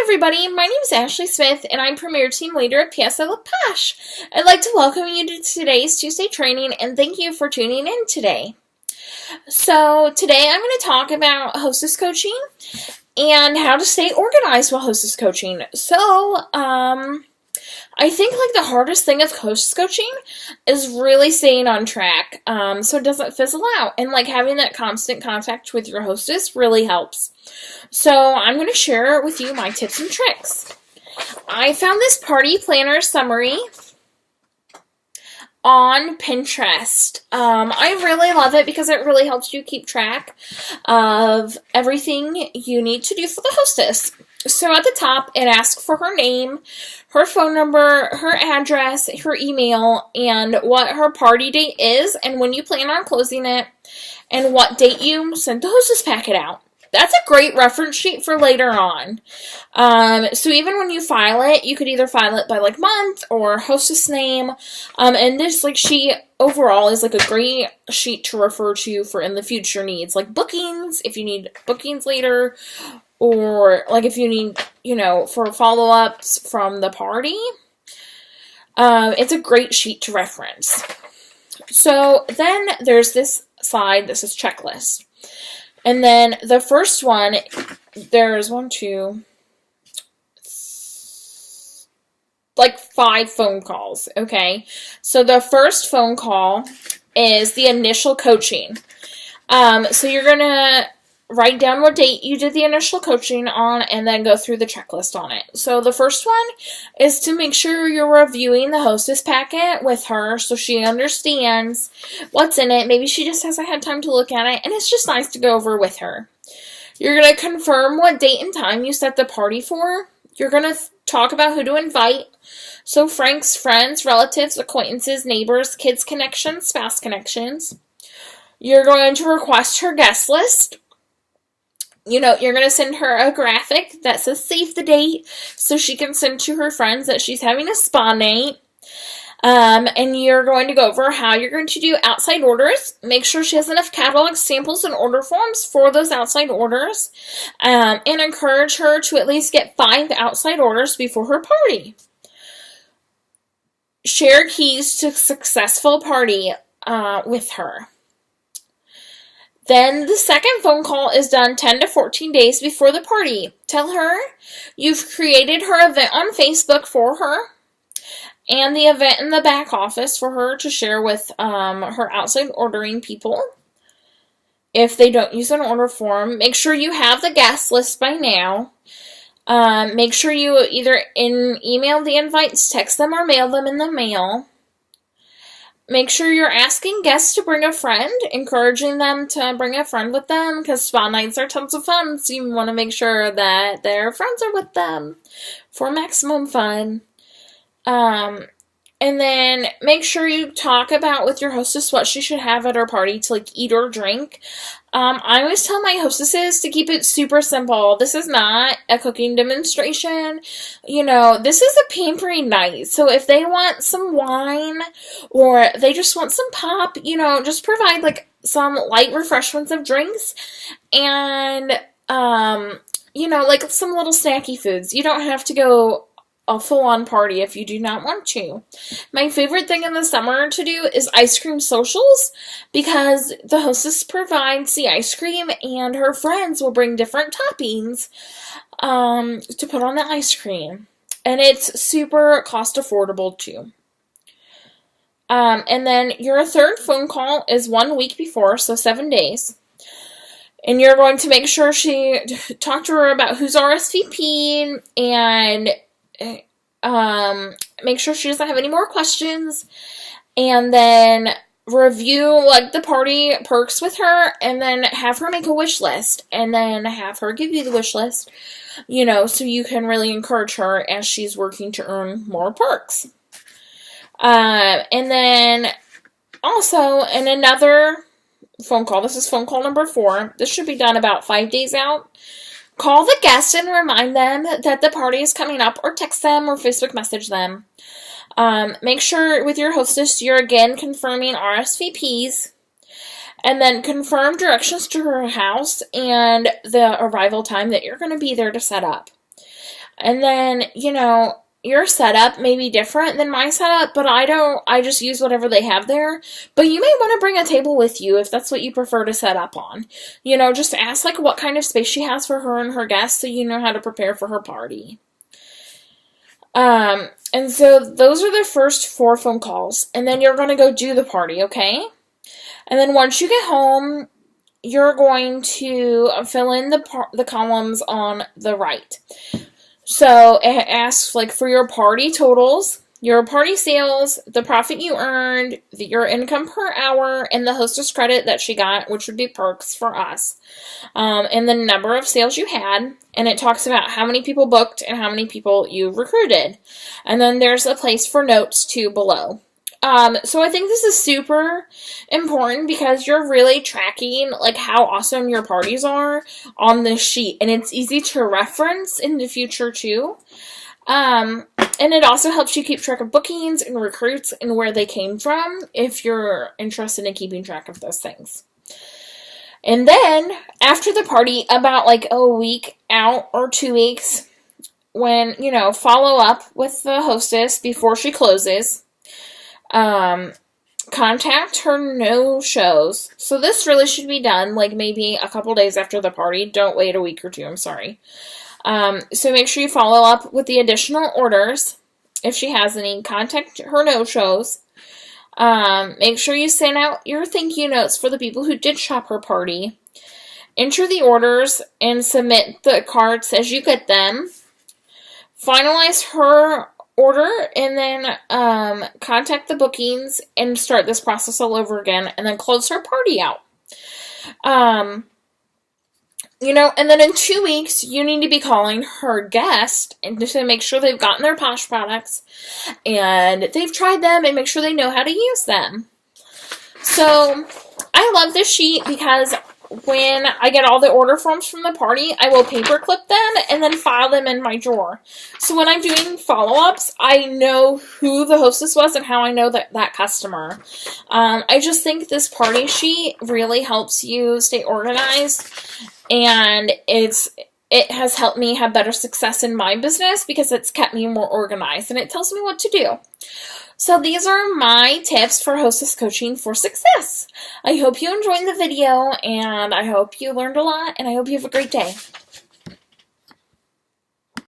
everybody, my name is Ashley Smith, and I'm Premier Team Leader at PSI La Pash. I'd like to welcome you to today's Tuesday training, and thank you for tuning in today. So, today I'm going to talk about hostess coaching and how to stay organized while hostess coaching. So, I think the hardest thing of hostess coaching is really staying on track, so it doesn't fizzle out, and having that constant contact with your hostess really helps. So I'm going to share with you my tips and tricks. I found this party planner summary on Pinterest. I really love it because it really helps you keep track of everything you need to do for the hostess. So at the top, it asks for her name, her phone number, her address, her email, and what her party date is, and when you plan on closing it, and what date you sent the hostess packet out. That's a great reference sheet for later on. So even when you file it, you could either file it by month or hostess name. And this sheet overall is a great sheet to refer to for in the future needs, like bookings, if you need bookings later, or if you need, for follow-ups from the party. It's a great sheet to reference. So then there's this side, this is checklist. And then the first one, there's 5 phone calls, okay? So the first phone call is the initial coaching. So you're going to write down what date you did the initial coaching on and then go through the checklist on it. So the first one is to make sure you're reviewing the hostess packet with her so she understands what's in it. Maybe she just hasn't had time to look at it, and it's just nice to go over with her. You're going to confirm what date and time you set the party for. You're going to talk about who to invite. So Frank's friends, relatives, acquaintances, neighbors, kids connections, spouse connections. You're going to request her guest list. You're going to send her a graphic that says save the date so she can send to her friends that she's having a spa night. And you're going to go over how you're going to do outside orders. Make sure she has enough catalog samples and order forms for those outside orders. And encourage her to at least get 5 outside orders before her party. Share keys to successful party with her. Then the second phone call is done 10 to 14 days before the party. Tell her you've created her event on Facebook for her and the event in the back office for her to share with her outside ordering people. If they don't use an order form, make sure you have the guest list by now. Make sure you either email the invites, text them, or mail them in the mail. Make sure you're asking guests to bring a friend, encouraging them to bring a friend with them, because spa nights are tons of fun, so you want to make sure that their friends are with them for maximum fun. And then make sure you talk about with your hostess what she should have at her party to eat or drink. I always tell my hostesses to keep it super simple. This is not a cooking demonstration. This is a pampering night. So if they want some wine or they just want some pop, just provide some light refreshments of drinks and, some little snacky foods. You don't have to go a full-on party if you do not want to. My favorite thing in the summer to do is ice cream socials because the hostess provides the ice cream and her friends will bring different toppings to put on the ice cream. And it's super cost affordable too. And then your third phone call is 1 week before, so 7 days. And you're going to make sure talk to her about who's RSVPing and make sure she doesn't have any more questions, and then review the party perks with her, and then have her make a wish list, and then have her give you the wish list, so you can really encourage her as she's working to earn more perks. And then also in another phone call, this is phone call number 4, this should be done about 5 days out. Call the guest and remind them that the party is coming up, or text them or Facebook message them. Make sure with your hostess you're again confirming RSVPs, and then confirm directions to her house and the arrival time that you're going to be there to set up. And then, you know, your setup may be different than my setup, but I just use whatever they have there. But you may want to bring a table with you if that's what you prefer to set up on. You know, just ask like what kind of space she has for her and her guests so you know how to prepare for her party. And so those are the first 4 phone calls. And then you're going to go do the party, okay? And then once you get home, you're going to fill in the columns on the right. So it asks like for your party totals, your party sales, the profit you earned, your income per hour, and the hostess credit that she got, which would be perks for us, and the number of sales you had. And it talks about how many people booked and how many people you recruited. And then there's a place for notes too below. So I think this is super important because you're really tracking like how awesome your parties are on this sheet, and it's easy to reference in the future too. And it also helps you keep track of bookings and recruits and where they came from if you're interested in keeping track of those things. And then after the party, about like a week out or 2 weeks, when, you know, follow up with the hostess before she closes. Contact her no-shows. So this really should be done like maybe a couple days after the party. Don't wait a week or 2, I'm sorry. So make sure you follow up with the additional orders. If she has any, contact her no-shows. Make sure you send out your thank you notes for the people who did shop her party. Enter the orders and submit the cards as you get them. Finalize her order, and then contact the bookings and start this process all over again, and then close her party out. You know, and then in 2 weeks, you need to be calling her guest and just to make sure they've gotten their Posh products and they've tried them and make sure they know how to use them. So I love this sheet because when I get all the order forms from the party, I will paperclip them and then file them in my drawer. So when I'm doing follow-ups, I know who the hostess was and how I know that customer. I just think this party sheet really helps you stay organized, and it has helped me have better success in my business because it's kept me more organized and it tells me what to do. So these are my tips for hostess coaching for success. I hope you enjoyed the video, and I hope you learned a lot, and I hope you have a great day.